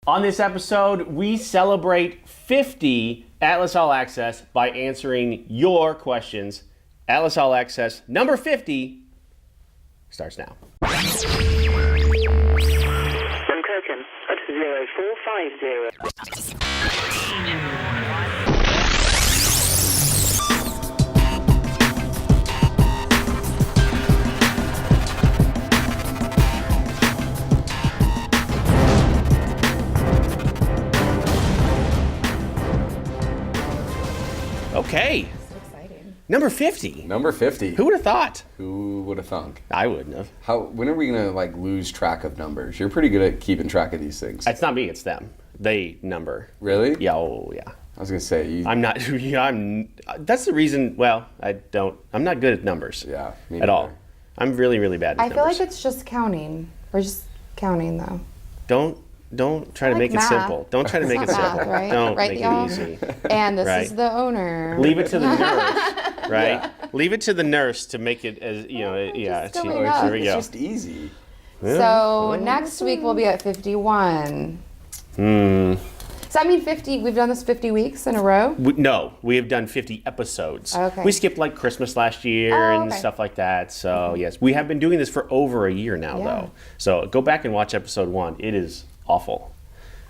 On this episode, we celebrate 50 Atlas All Access by answering your questions. Atlas All Access number 50 starts now. From Kirkham at 0450. Okay. So exciting. Number 50. Number 50. Who would have thought? Who would have thunk? I wouldn't have. When are we gonna lose track of numbers? You're pretty good at keeping track of these things. It's not me, it's them. They number. Really? Yeah, oh yeah. I was gonna say I'm not, that's the reason, I'm not good at numbers. Yeah, me at all. neither. I'm really, really bad at I numbers. feel like it's just counting. We're just counting though. Don't try to like make math. it simple. Don't try to make it It's not simple. math, right? Don't Right, make y'all? it easy. And this Right. is the owner. Leave it to the nurse, right? Leave it to the nurse to make it as, just she- going up. there we It's go. just easy. So next week we'll be at 51. So I mean 50, we've done this 50 weeks in a row? No, we have done 50 episodes. Okay. We skipped like Christmas last year and okay. stuff like that. So yes, we have been doing this for over a year now Yeah. though. So go back and watch episode 1. It is awful.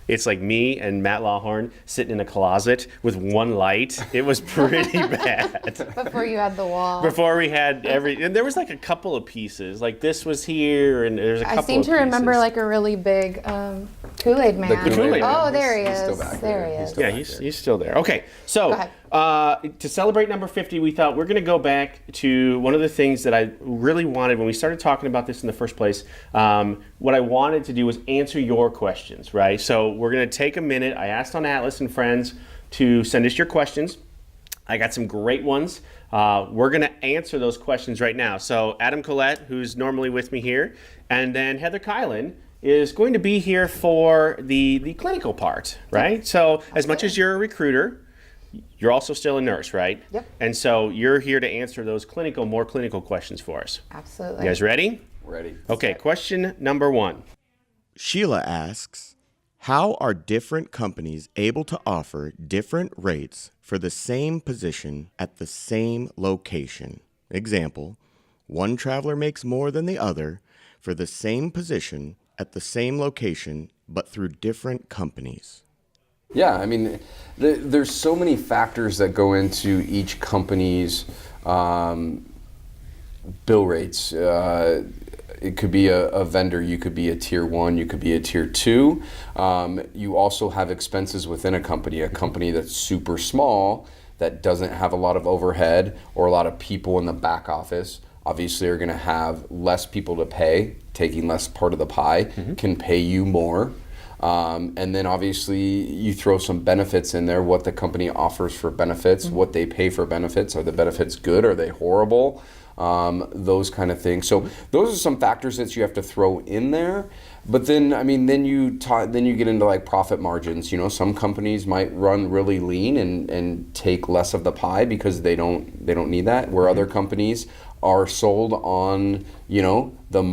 It's like me and Matt Lawhorn sitting in a closet with one light. It was pretty bad. Before you had the wall. Before we had and there was like a couple of pieces. Like this was here, and there's a couple I seem of to remember pieces. like a really big Kool-Aid man. The Kool-Aid man. Oh, there he He's still is. back There there. he He's is. still Yeah, back he's still there. Okay, so to celebrate number 50, we thought we're going to go back to one of the things that I really wanted when we started talking about this in the first place. What I wanted to do was answer your questions, right? So we're going to take a minute. I asked on Atlas and Friends to send us your questions. I got some great ones. We're going to answer those questions right now. So Adam Collette, who's normally with me here, and then Heather Kylan is going to be here for the clinical part, right? So as much as you're a recruiter, you're also still a nurse, right? Yep. And so you're here to answer those more clinical questions for us. Absolutely. You guys ready? Ready. Okay, question number 1. Sheila asks, how are different companies able to offer different rates for the same position at the same location? Example, one traveler makes more than the other for the same position at the same location, but through different companies. Yeah, I mean, there's so many factors that go into each company's bill rates. It could be a vendor, you could be a tier 1, you could be a tier 2. You also have expenses within a company that's super small, that doesn't have a lot of overhead or a lot of people in the back office. Obviously are going to have less people to pay, taking less part of the pie, can pay you more. And then obviously you throw some benefits in there, what the company offers for benefits, what they pay for benefits. Are the benefits good? Are they horrible? Those kind of things. So those are some factors that you have to throw in there. But then, I mean, then you get into like profit margins. You know, some companies might run really lean and take less of the pie because they don't need that. Where other companies are sold on, you know, the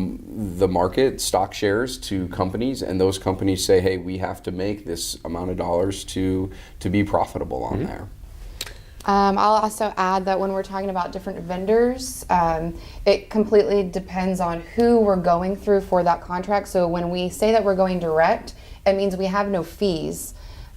market, stock shares to companies, and those companies say, hey, we have to make this amount of dollars to be profitable on there. I'll also add that when we're talking about different vendors, it completely depends on who we're going through for that contract. So when we say that we're going direct, it means we have no fees.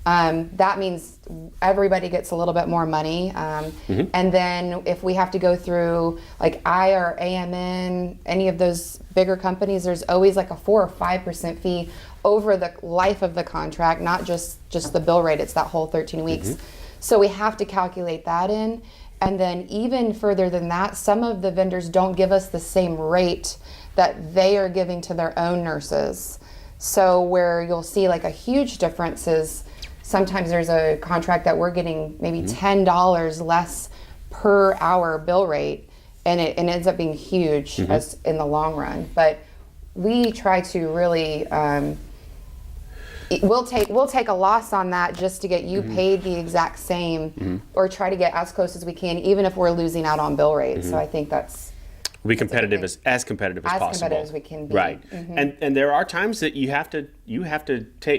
That means everybody gets a little bit more money. And then if we have to go through like I or AMN, any of those bigger companies, there's always like a 4 or 5% fee over the life of the contract, not just the bill rate. It's that whole 13 weeks. So we have to calculate that in. And then even further than that, some of the vendors don't give us the same rate that they are giving to their own nurses. So where you'll see like a huge difference is sometimes there's a contract that we're getting maybe $10 less per hour bill rate, and it ends up being huge as in the long run. But we try to really we'll take a loss on that just to get you paid the exact same, or try to get as close as we can, even if we're losing out on bill rates. So I think that's Be competitive as competitive as possible. As competitive as we can be. Right. And there are times that you have to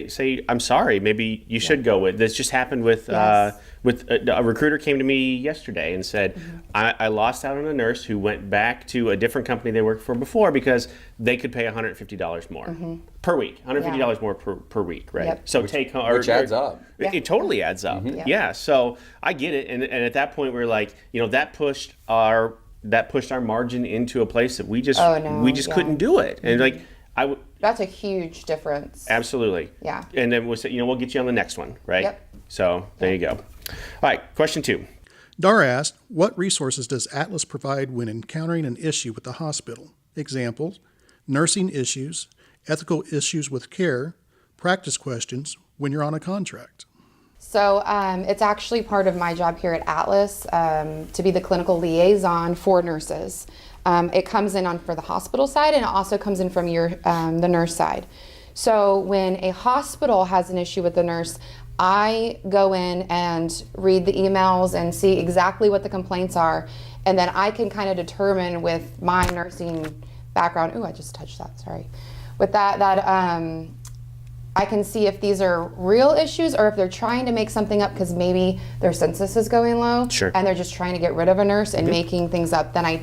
say, I'm sorry, maybe you should go with this. Just happened with a recruiter came to me yesterday and said, I lost out on a nurse who went back to a different company they worked for before because they could pay $150 more per week, $150 more per week, right? Yep. So take home, Which adds up. It totally adds up. Yeah. So I get it, and at that point we're like, that pushed our margin into a place that we just couldn't do it, and like that's a huge difference. Absolutely. Yeah. And then we'll say, we'll get you on the next one, right? Yep. So there you go. All right, question 2. Dara asked, what resources does Atlas provide when encountering an issue with the hospital? Examples, nursing issues, ethical issues with care, practice questions when you're on a contract. So it's actually part of my job here at Atlas to be the clinical liaison for nurses. It comes in for the hospital side, and it also comes in from the nurse side. So when a hospital has an issue with the nurse, I go in and read the emails and see exactly what the complaints are, and then I can kind of determine with my nursing background. Ooh, I just touched that. Sorry. With that I can see if these are real issues or if they're trying to make something up because maybe their census is going low and they're just trying to get rid of a nurse and making things up. Then I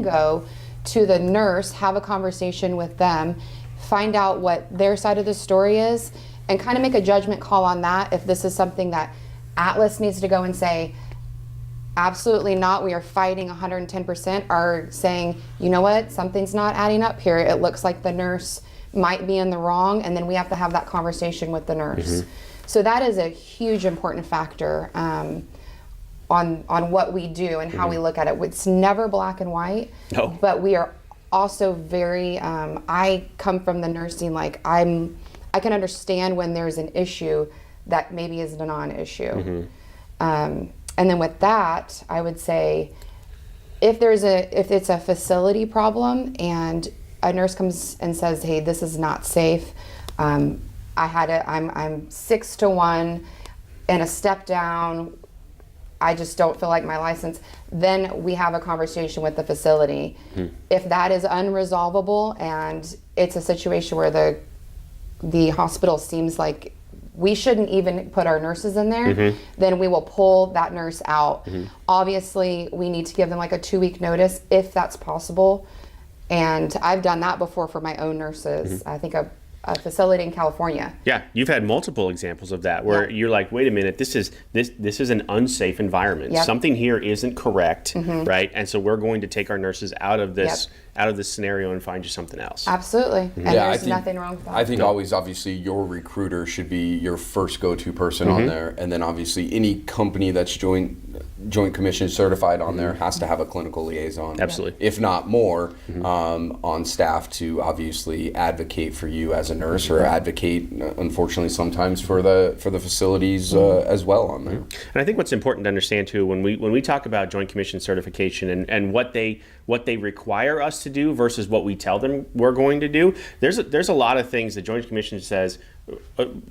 go to the nurse, have a conversation with them, find out what their side of the story is, and kind of make a judgment call on that if this is something that Atlas needs to go and say, absolutely not, we are fighting 110%, or saying, you know what, something's not adding up here. It looks like the nurse might be in the wrong, and then we have to have that conversation with the nurse. So that is a huge important factor on what we do and how we look at it. It's never black and white, but we are also very, I come from the nursing, like I can understand when there's an issue that maybe is a non-issue. And then with that, I would say if it's a facility problem and a nurse comes and says, hey, this is not safe. I'm 6-1 and a step down. I just don't feel like my license. Then we have a conversation with the facility. If that is unresolvable and it's a situation where the hospital seems like we shouldn't even put our nurses in there, then we will pull that nurse out. Obviously, we need to give them like a 2-week notice if that's possible. And I've done that before for my own nurses. I think a facility in California. Yeah, you've had multiple examples of that where you're like, wait a minute, this is an unsafe environment. Something here isn't correct, right? And so we're going to take our nurses out of this scenario and find you something else. Absolutely. And there's nothing wrong with that. I think always, obviously, your recruiter should be your first go-to person on there, and then obviously any company that's joint commission certified on there has to have a clinical liaison. Absolutely. If not more, on staff to obviously advocate for you as a nurse or advocate, unfortunately, sometimes for the facilities as well on there. And I think what's important to understand too, when we talk about joint commission certification and what they require us to do versus what we tell them we're going to do, there's a lot of things the Joint Commission says.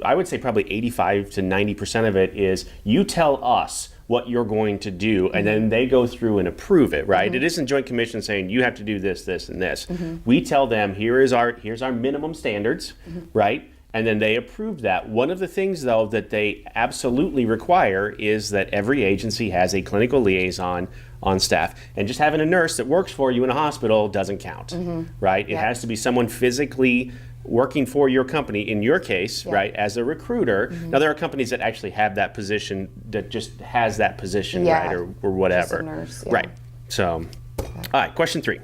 I would say probably 85 to 90% of it is you tell us what you're going to do, and then they go through and approve it, right? It isn't Joint Commission saying you have to do this, this, and this. We tell them here's our minimum standards, right? And then they approve that. One of the things, though, that they absolutely require is that every agency has a clinical liaison on staff. And just having a nurse that works for you in a hospital doesn't count, right? It has to be someone physically working for your company, in your case, right, as a recruiter. Now, there are companies that actually have that position, that just has that position, right, or whatever. Just a nurse, Right. So, all right, question 3.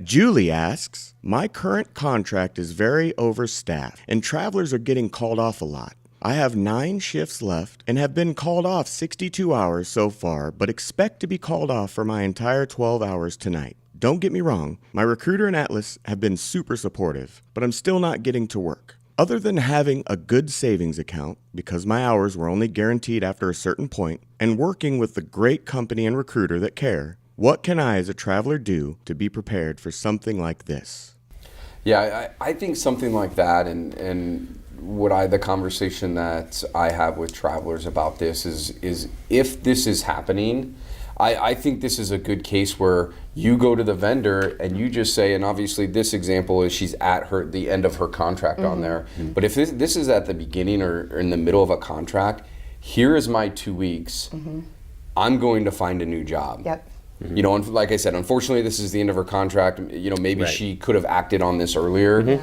Julie asks, my current contract is very overstaffed and travelers are getting called off a lot. I have 9 shifts left and have been called off 62 hours so far, but expect to be called off for my entire 12 hours tonight. Don't get me wrong, my recruiter and Atlas have been super supportive, but I'm still not getting to work. Other than having a good savings account, because my hours were only guaranteed after a certain point, and working with the great company and recruiter that care, what can I as a traveler do to be prepared for something like this? Yeah, I think something like that, and the conversation that I have with travelers about this is if this is happening, I think this is a good case where you go to the vendor and you just say, and obviously this example is she's at the end of her contract on there. But if this is at the beginning or in the middle of a contract, here is my 2 weeks. I'm going to find a new job. Yep. You know, and like I said, unfortunately, this is the end of her contract. You know, maybe she could have acted on this earlier.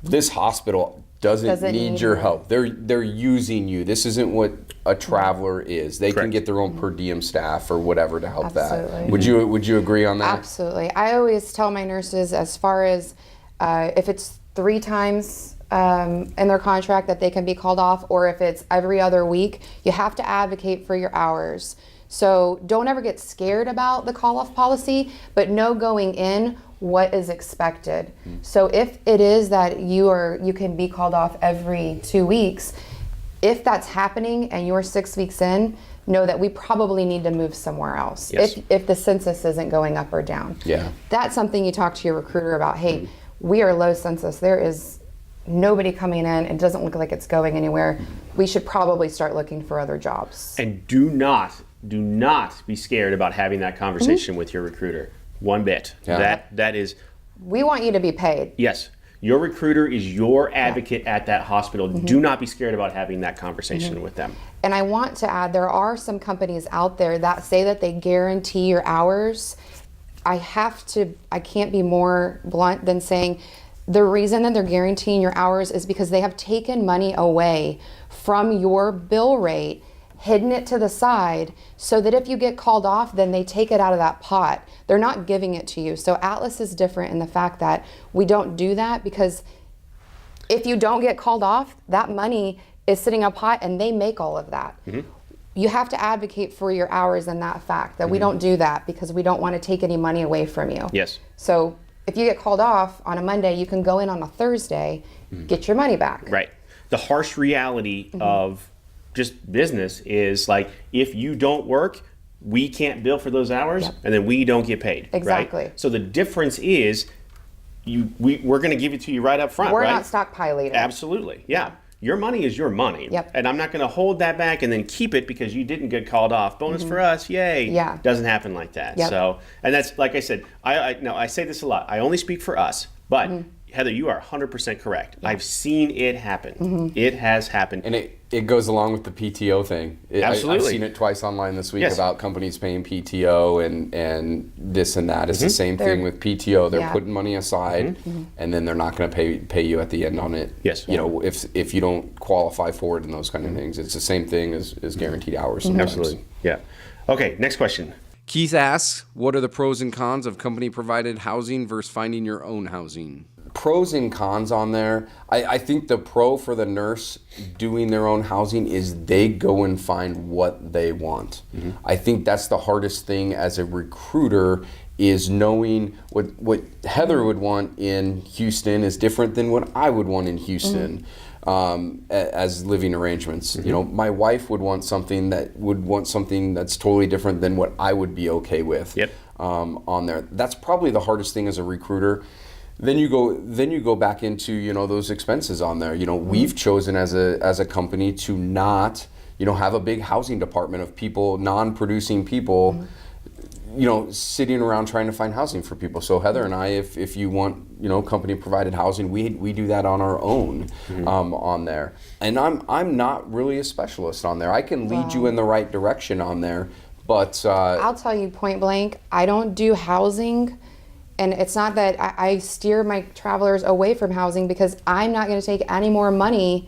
This hospital doesn't need your help. They're using you. This isn't what a traveler is. They can get their own per diem staff or whatever to help that. Would you agree on that? Absolutely. I always tell my nurses, as far as if it's 3 times in their contract that they can be called off, or if it's every other week, you have to advocate for your hours. So don't ever get scared about the call-off policy, but know going in what is expected. So if it is that you can be called off every 2 weeks, if that's happening and you're 6 weeks in, know that we probably need to move somewhere else. If the census isn't going up or down. That's something you talk to your recruiter about. Hey, we are low census. There is nobody coming in. It doesn't look like it's going anywhere. We should probably start looking for other jobs. And do not be scared about having that conversation with your recruiter. One bit. That is. We want you to be paid. Yes. Your recruiter is your advocate at that hospital. Do not be scared about having that conversation with them. And I want to add, there are some companies out there that say that they guarantee your hours. I can't be more blunt than saying the reason that they're guaranteeing your hours is because they have taken money away from your bill rate, hidden it to the side, so that if you get called off, then they take it out of that pot. They're not giving it to you. So Atlas is different in the fact that we don't do that, because if you don't get called off, that money is sitting in a pot and they make all of that. You have to advocate for your hours in that fact, that we don't do that because we don't want to take any money away from you. Yes. So if you get called off on a Monday, you can go in on a Thursday, get your money back. Right. The harsh reality of just business is, like, if you don't work, we can't bill for those hours, and then we don't get paid. Exactly. Right? So the difference is we're going to give it to you right up front. We're right? not stockpiling. Absolutely. Yeah. Your money is your money. And I'm not going to hold that back and then keep it because you didn't get called off. Bonus for us, yay. Doesn't happen like that. So, and that's, like I said, I say this a lot. I only speak for us, but Heather, you are 100% correct. I've seen it happen. It has happened. And it goes along with the PTO thing. Absolutely. I've seen it twice online this week about companies paying PTO and this and that. It's the same thing with PTO. They're putting money aside, and then they're not going to pay you at the end on it. You know, if you don't qualify for it and those kind of things. It's the same thing as guaranteed hours sometimes. Absolutely. Yeah. Okay, next question. Keith asks, what are the pros and cons of company-provided housing versus finding your own housing? Pros and cons on there. I think the pro for the nurse doing their own housing is they go and find what they want. I think that's the hardest thing as a recruiter, is knowing what Heather would want in Houston is different than what I would want in Houston. As living arrangements. You know, my wife would want something that's totally different than what I would be okay with on there. That's probably the hardest thing as a recruiter. Then you go back into, you know, those expenses on there. You know, we've chosen as a company to not, you know, have a big housing department of people, non-producing people, you know, sitting around trying to find housing for people. So Heather and I, if you want, you know, company provided housing, we do that on our own on there. And I'm not really a specialist on there. I can lead you in the right direction on there, but I'll tell you point blank, I don't do housing. And it's not that I steer my travelers away from housing, because I'm not going to take any more money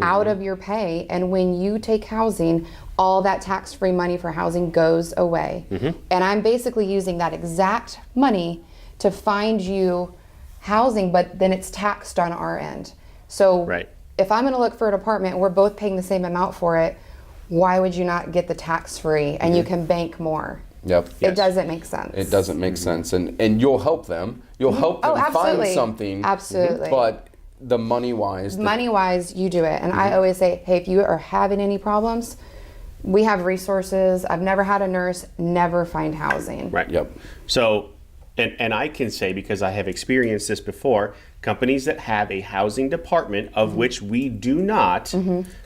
out of your pay. And when you take housing, all that tax-free money for housing goes away. And I'm basically using that exact money to find you housing, but then it's taxed on our end. So if I'm going to look for an apartment and we're both paying the same amount for it, why would you not get the tax-free and you can bank more? It doesn't make sense. It doesn't make sense, and you'll help them. You'll help them find something. Absolutely. But the money-wise, you do it. And I always say, hey, if you are having any problems, we have resources. I've never had a nurse never find housing. So, and I can say, because I have experienced this before, companies that have a housing department, of which we do not,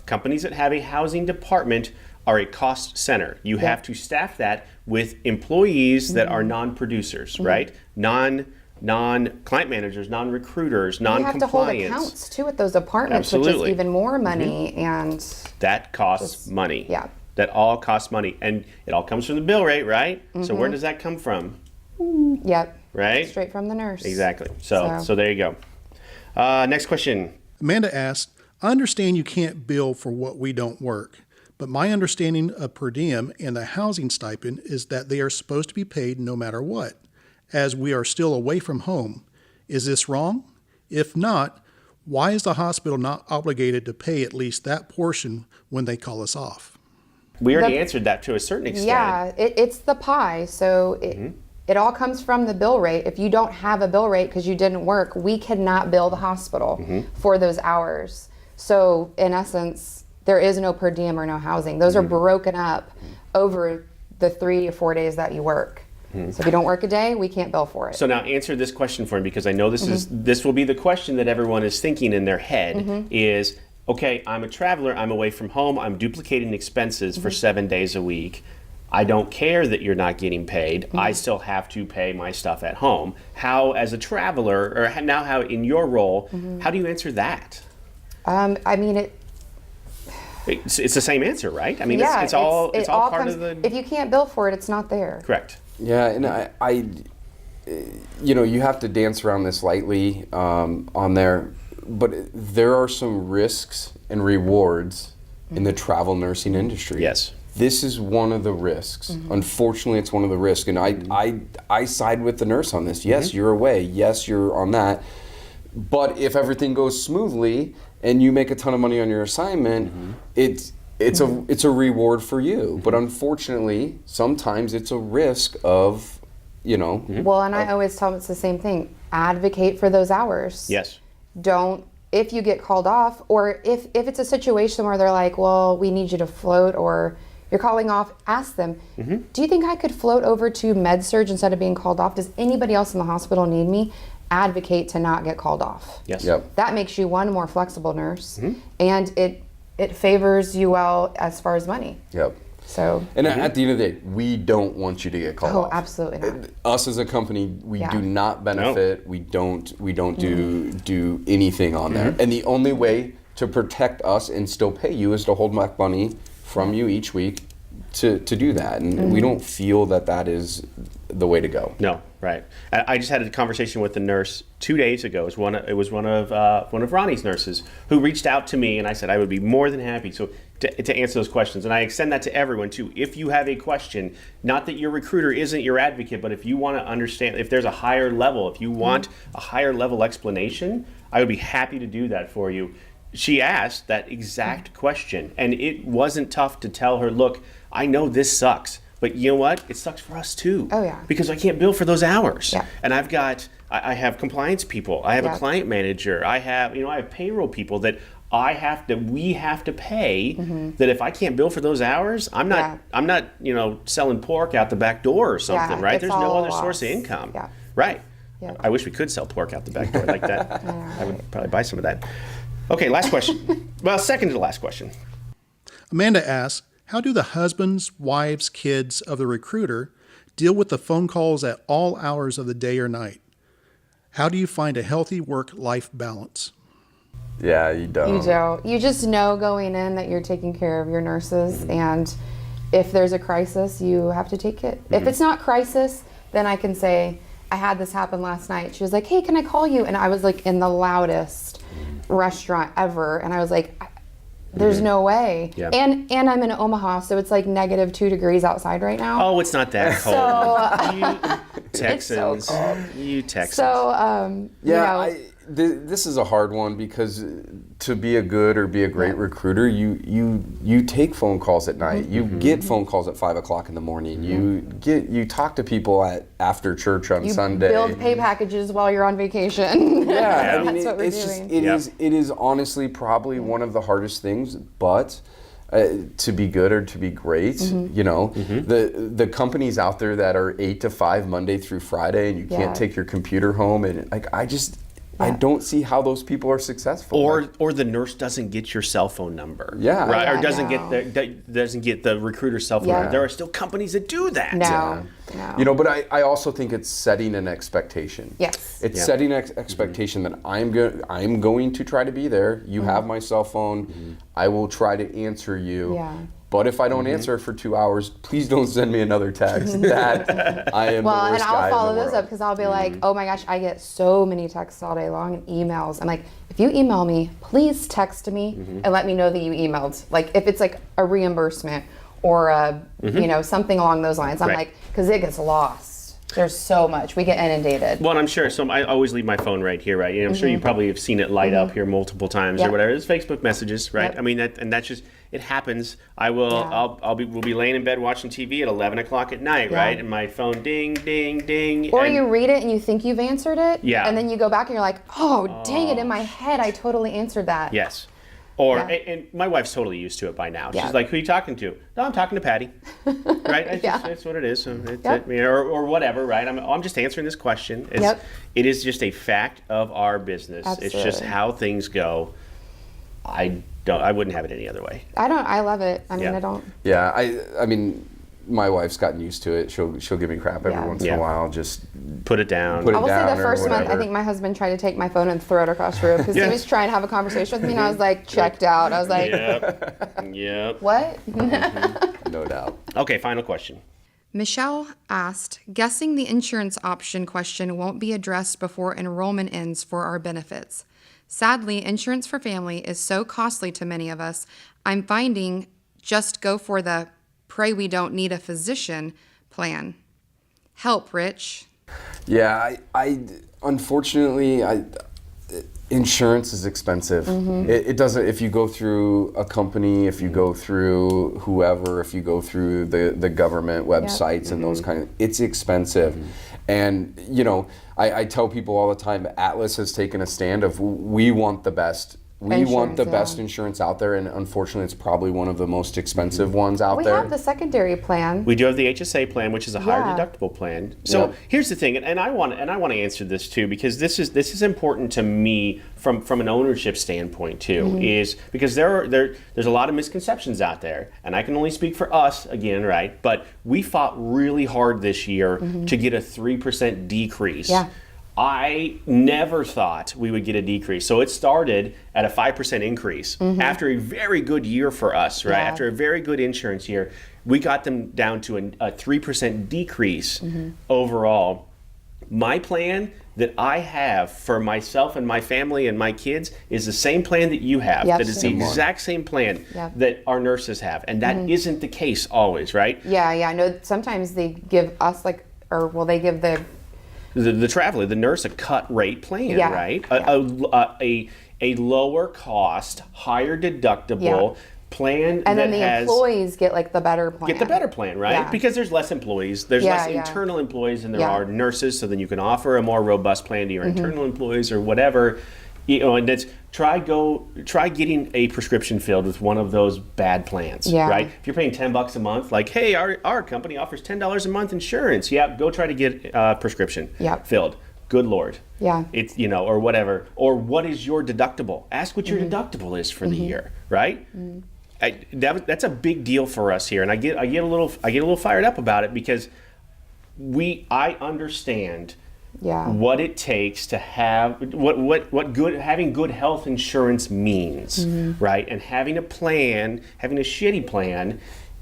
companies that have a housing department are a cost center. You have to staff that with employees that are non-producers, right? Non-client managers, non-recruiters, non-compliance. You have to hold accounts too at those apartments, which is even more money, and that costs money. Yeah. That all costs money, and it all comes from the bill rate, right? So where does that come from? Yep. Right? Straight from the nurse. Exactly. So there you go. Next question. Amanda asked, I understand you can't bill for what we don't work, but my understanding of per diem and the housing stipend is that they are supposed to be paid no matter what, as we are still away from home. Is this wrong? If not, why is the hospital not obligated to pay at least that portion when they call us off? We already answered that to a certain extent. Yeah, it's the pie. So it all comes from the bill rate. If you don't have a bill rate because you didn't work, we cannot bill the hospital for those hours. So in essence, there is no per diem or no housing. Those are broken up over the 3 or 4 days that you work. So if you don't work a day, we can't bill for it. So now answer this question for me, because I know this will be the question that everyone is thinking in their head is, okay, I'm a traveler, I'm away from home, I'm duplicating expenses for 7 days a week. I don't care that you're not getting paid. I still have to pay my stuff at home. How, as a traveler, or now how in your role, how do you answer that? I mean, It's the same answer, right? I mean, yeah, it's all part comes, of the... If you can't bill for it, it's not there. Correct. Yeah, and I you have to dance around this lightly on there, but there are some risks and rewards in the travel nursing industry. Yes. This is one of the risks. Unfortunately, it's one of the risks, and I side with the nurse on this. Yes, you're away. Yes, you're on that. But if everything goes smoothly and you make a ton of money on your assignment, it's a reward for you. But unfortunately, sometimes it's a risk of, Well, and I always tell them it's the same thing. Advocate for those hours. Yes. Don't, if you get called off, or if it's a situation where they're like, well, we need you to float, or you're calling off, ask them, do you think I could float over to MedSurg instead of being called off? Does anybody else in the hospital need me? Advocate to not get called off. Yes. Yep. That makes you one more flexible nurse, and it favors you well as far as money. Yep. So. And at the end of the day, we don't want you to get called off. Oh, absolutely not. Us as a company, we do not benefit. No. We don't do anything on there. And the only way to protect us and still pay you is to hold back money from you each week to do that. And we don't feel that is the way to go. No, right. I just had a conversation with the nurse 2 days ago. It was one of Ronnie's nurses who reached out to me, and I said I would be more than happy to answer those questions. And I extend that to everyone too. If you have a question, not that your recruiter isn't your advocate, but if you want to understand, if there's a higher level, if you want a higher level explanation, I would be happy to do that for you. She asked that exact question, and it wasn't tough to tell her, look, I know this sucks, but you know what? It sucks for us too. Oh, yeah. Because I can't bill for those hours. Yeah. And I have compliance people. I have a client manager. I have payroll people that we have to pay, that if I can't bill for those hours, I'm not selling pork out the back door or something, right? There's no other source of income. Yeah. Right. Yeah. I wish we could sell pork out the back door like that. I would probably buy some of that. Okay, last question. Well, second to the last question. Amanda asks, how do the husbands, wives, kids of the recruiter deal with the phone calls at all hours of the day or night? How do you find a healthy work-life balance? Yeah, you don't. You don't. You just know going in that you're taking care of your nurses, and if there's a crisis, you have to take it. If it's not crisis, then I can say, I had this happen last night. She was like, hey, can I call you? And I was like in the loudest restaurant ever, and I was like, there's no way. Yeah. And I'm in Omaha, so it's like -2 degrees outside right now. Oh, it's not that cold. So, You Texans. so cold. You Texans. So, this is a hard one, because to be a good or be a great recruiter, you take phone calls at night. You get phone calls at 5 o'clock in the morning. You talk to people after church on Sunday. You build pay packages while you're on vacation. Yeah, I mean, That's what we're it's doing. just it is honestly probably one of the hardest things, but to be good or to be great, the companies out there that are 8 to 5 Monday through Friday, and you can't take your computer home, and I don't see how those people are successful. Or the nurse doesn't get your cell phone number. Yeah. Right. Yeah, Or doesn't no. get the recruiter's cell phone number. There are still companies that do that. No. You know, but I also think it's setting an expectation. Yes. It's setting an expectation that I'm going to try to be there. You have my cell phone. I will try to answer you. Yeah. But if I don't answer for 2 hours, please don't send me another text. That I am the Well, and worst guy I'll in follow the those world. up because I'll be like, oh my gosh, I get so many texts all day long and emails. I'm like, if you email me, please text me and let me know that you emailed. Like if it's like a reimbursement or a, you know, something along those lines. I'm Right. like, because it gets lost. There's so much. We get inundated. Well, and I'm sure. So I always leave my phone right here, right? I'm sure you probably have seen it light up here multiple times Yep. or whatever. It's Facebook messages, right? Yep. I mean, that's just it happens. I will. Yeah. We'll be laying in bed watching TV at 11 o'clock at night, Yeah. right? And my phone ding, ding, ding. Or and you read it and you think you've answered it. Yeah. And then you go back and you're like, oh, dang it. In my head, I totally answered that. Yes. Or Yeah. and my wife's totally used to it by now. Yeah. She's like, "Who are you talking to?" No, I'm talking to Patty. Right? It's Yeah. just, that's what it is. So it's Yep. or whatever, right? I'm just answering this question. It is just a fact of our business. It's just Absolutely. how things go. I wouldn't have it any other way. I love it. I mean, Yeah. I don't. Yeah, I mean, my wife's gotten used to it. She'll give me crap every Yeah. once in Yeah. a while. Just Put it down. Put it I will say down the or first month, I whatever. think my husband tried to take my phone and throw it across the room because Yeah. he was trying to have a conversation with me, and I was like, checked out. I was like, Yep. Yep. what? no doubt. Okay, final question. Michelle asked, guessing the insurance option question won't be addressed before enrollment ends for our benefits. Sadly, insurance for family is so costly to many of us, I'm finding just go for the pray we don't need a physician plan. Help, Rich. Yeah, I unfortunately, insurance is expensive. It doesn't, if you go through a company, if you go through whoever, if you go through the government websites and those kind of, it's expensive. And, you know, I tell people all the time, Atlas has taken a stand of we want the best. We want the Insurance, best yeah. insurance out there, and unfortunately, it's probably one of the most expensive ones out We there. have the secondary plan. We do have the HSA plan, which is a higher Yeah. deductible plan. So Yeah. here's the thing, and I want to answer this too, because this is important to me from an ownership standpoint too, is because there's a lot of misconceptions out there, and I can only speak for us again, right? But we fought really hard this year to get a 3% decrease. Yeah. I never thought we would get a decrease. So it started at a 5% increase after a very good year for us, right? Yeah. After a very good insurance year, we got them down to a 3% decrease overall. My plan that I have for myself and my family and my kids is the same plan that you have. Yep. That is the Similar. exact same plan Yep. that our nurses have. And that isn't the case always, right? Yeah, I know sometimes they give us they give The traveler, the nurse, a cut rate plan, Yeah. right? A lower cost, higher deductible plan and then that the has employees get like the better plan. get the better plan, right? Yeah. Because there's less employees, there's Yeah, less yeah. internal employees than there Yeah. are nurses. So then you can offer a more robust plan to your internal employees or whatever. You know, and that's try getting a prescription filled with one of those bad plans, Yeah. right? If you're paying $10 a month, like, hey, our company offers $10 a month insurance. Yeah, go try to get a prescription Yep. filled. Good Lord. Yeah. It's, or whatever. Or what is your deductible? Ask what your deductible is for the year, right? That's a big deal for us here, and I get a little fired up about it because I understand Yeah. what it takes to have having good health insurance means, right? And having a shitty plan,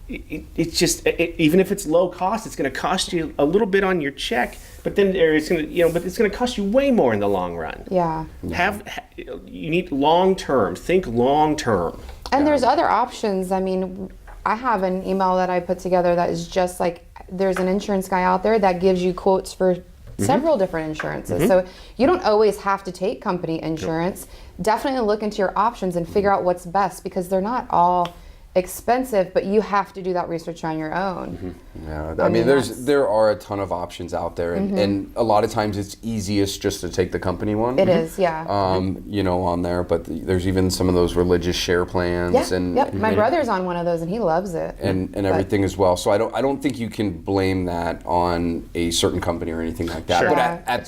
it's just even if it's low cost, it's going to cost you a little bit on your check, but then it's going to cost you way more in the long run. Yeah. You need long term. Think long term. And there's other options. I mean, I have an email that I put together that is just like there's an insurance guy out there that gives you quotes for several different insurances. So you don't always have to take company insurance. Definitely look into your options and figure out what's best because they're not all expensive, but you have to do that research on your own. Yeah, I mean, there are a ton of options out there, and a lot of times it's easiest just to take the company one. It is, yeah. On there, but there's even some of those religious share plans, My brother's on one of those, and he loves it. And everything as well. So I don't think you can blame that on a certain company or anything like that. Sure. But Yeah, at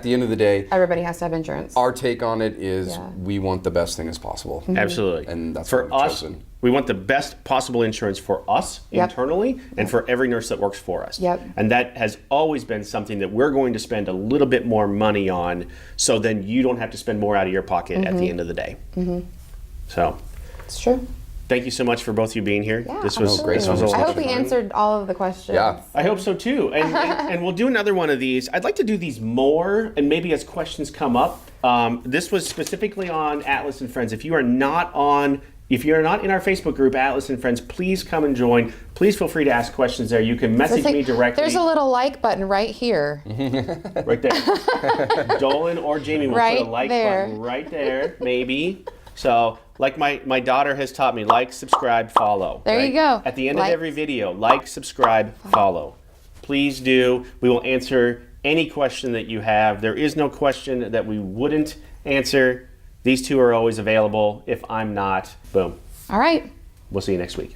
the end of the day, everybody has to have insurance. our take on it is we want the best thing as possible. Absolutely. And that's for what we've us. chosen. We want the best possible insurance for us internally and for every nurse that works for us. Yep. And that has always been something that we're going to spend a little bit more money on, so then you don't have to spend more out of your pocket at the end of the day. So It's true. thank you so much for both of you being here. Yeah, This was absolutely. this was a lot I of hope we fun. answered all of the questions. Yeah. I hope so too. And we'll do another one of these. I'd like to do these more, and maybe as questions come up. This was specifically on Atlas and Friends. If you are not in our Facebook group, Atlas and Friends, please come and join. Please feel free to ask questions there. You can message me directly. There's a little like button right here. Right there. Dolan or Jamie will Right put a like there. button right there, maybe. So, like my daughter has taught me, like, subscribe, follow. There you go. At the end Like. of every video, like, subscribe, follow. Please do. We will answer any question that you have. There is no question that we wouldn't answer. These two are always available. If I'm not, boom. All right. We'll see you next week.